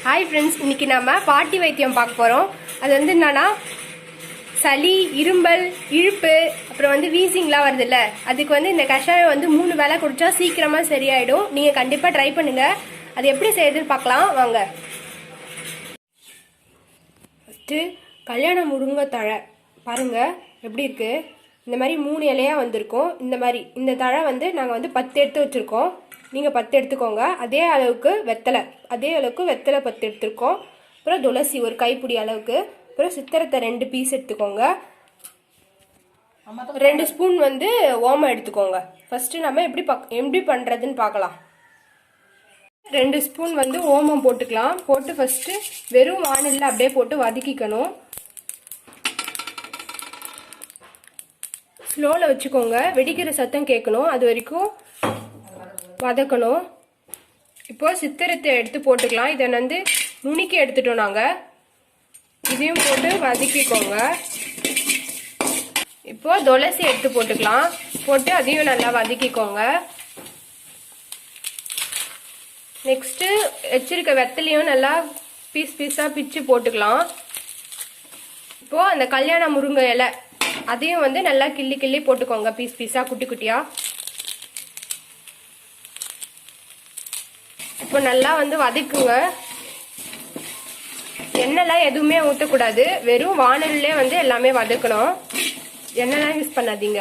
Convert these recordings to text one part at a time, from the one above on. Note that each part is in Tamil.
हाय फ्रेंड्स, இன்னைக்கு நாம பாட்டி வைத்தியம் பார்க்க போறோம். அது வந்து என்னன்னா சளி, இரும்பல், இழுப்பு, அப்புறம் வந்து வீசிங்லாம் வருதுல்ல, அதுக்கு வந்து இந்த கஷாயம் வந்து 3 வேளை குடிச்சா சீக்கிரமா சரியாயிடும். நீங்க கண்டிப்பா ட்ரை பண்ணுங்க. அது எப்படி செய்யுதுன்னு பார்க்கலாம் வாங்க. ஃபர்ஸ்ட் கல்யாண முருங்கை தழை பாருங்க எப்படி இருக்கு. இந்த மாதிரி 3 இலையா வந்திருக்கும். இந்த மாதிரி இந்த தழை வந்து நாங்கள் வந்து 10 எடுத்து வச்சிருக்கோம். நீங்கள் 10 எடுத்துக்கோங்க. அதே அளவுக்கு வெத்தலை 10 எடுத்துருக்கோம். அப்புறம் துளசி ஒரு கைப்பிடி அளவுக்கு, அப்புறம் சித்திரத்தை 2 பீஸ் எடுத்துக்கோங்க. 2 ஸ்பூன் வந்து ஓமம் எடுத்துக்கோங்க. ஃபர்ஸ்ட் நம்ம எப்படி பண்ணுறதுன்னு பார்க்கலாம். 2 ஸ்பூன் வந்து ஓமம் போட்டுக்கலாம். போட்டு ஃபர்ஸ்ட் வெறும் வானலில் அப்படியே போட்டு வதக்கிக்கணும். ஸ்லோவில் வச்சுக்கோங்க. வெடிக்கிற சத்தம் கேட்கணும், அது வரைக்கும் வதக்கணும். இப்போ சித்திரத்தை எடுத்து போட்டுக்கலாம். இதை வந்து நுணுக்கி எடுத்துட்டோம் நாங்கள். இதையும் போட்டு வதக்கிக்கோங்க. இப்போ துளசி எடுத்து போட்டுக்கலாம். போட்டு அதையும் நல்லா வதக்கிக்கோங்க. நெக்ஸ்ட்டு வச்சிருக்க வெத்தலையும் நல்லா பீஸாக பிச்சு போட்டுக்கலாம். இப்போ அந்த கல்யாண முருங்கை இலை அதையும் வந்து நல்லா கிள்ளி போட்டுக்கோங்க, பீஸாக குட்டி குட்டியாக. இப்போ நல்லா வந்து வதக்குங்க. எண்ணெய்லாம் எதுவுமே ஊற்றக்கூடாது, வெறும் வானல்லே வந்து எல்லாமே வதக்கணும். எண்ணெய்லாம் யூஸ் பண்ணாதீங்க.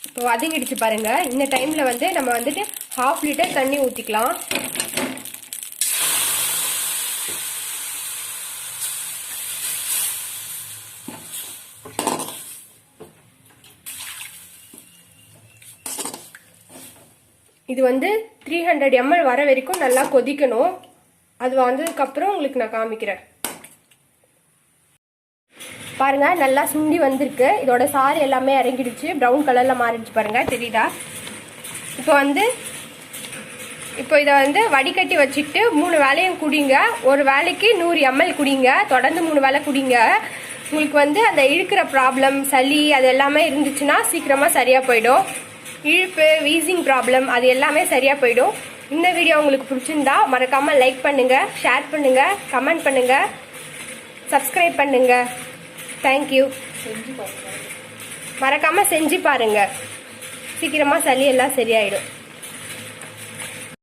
இப்போ வதங்கிடுச்சு பாருங்க. இந்த டைம்ல வந்து நம்ம வந்துட்டு 1/2 லிட்டர் தண்ணி ஊற்றிக்கலாம். இது வந்து 300 ml வர வரைக்கும் நல்லா கொதிக்கணும். அது வந்ததுக்கப்புறம் உங்களுக்கு நான் காமிக்கிறேன். பாருங்க நல்லா சுண்டி வந்திருக்கு. இதோட சாறு எல்லாமே இறங்கிடுச்சு, ப்ரௌன் கலர்ல மாறிடுச்சு பாருங்க, தெரியுதா? இப்போ இதை வந்து வடிகட்டி வச்சுட்டு 3 வேளையும் குடிங்க. ஒரு வேளைக்கு 100 ml குடிங்க. தொடர்ந்து 3 வேளை குடிங்க. உங்களுக்கு வந்து அந்த இழுக்கிற ப்ராப்ளம், சளி அது எல்லாமே இருந்துச்சுன்னா சீக்கிரமா சரியா போயிடும். இழுப்பு, வீசிங் ப்ராப்ளம் அது எல்லாமே சரியா போயிடும். இந்த வீடியோ உங்களுக்கு பிடிச்சிருந்தா மறக்காம லைக் பண்ணுங்க, ஷேர் பண்ணுங்க, கமெண்ட் பண்ணுங்க, சப்ஸ்கிரைப் பண்ணுங்க. தேங்க்யூ. மறக்காம செஞ்சு பாருங்க, சீக்கிரமா சளி எல்லாம் சரியாயிடும்.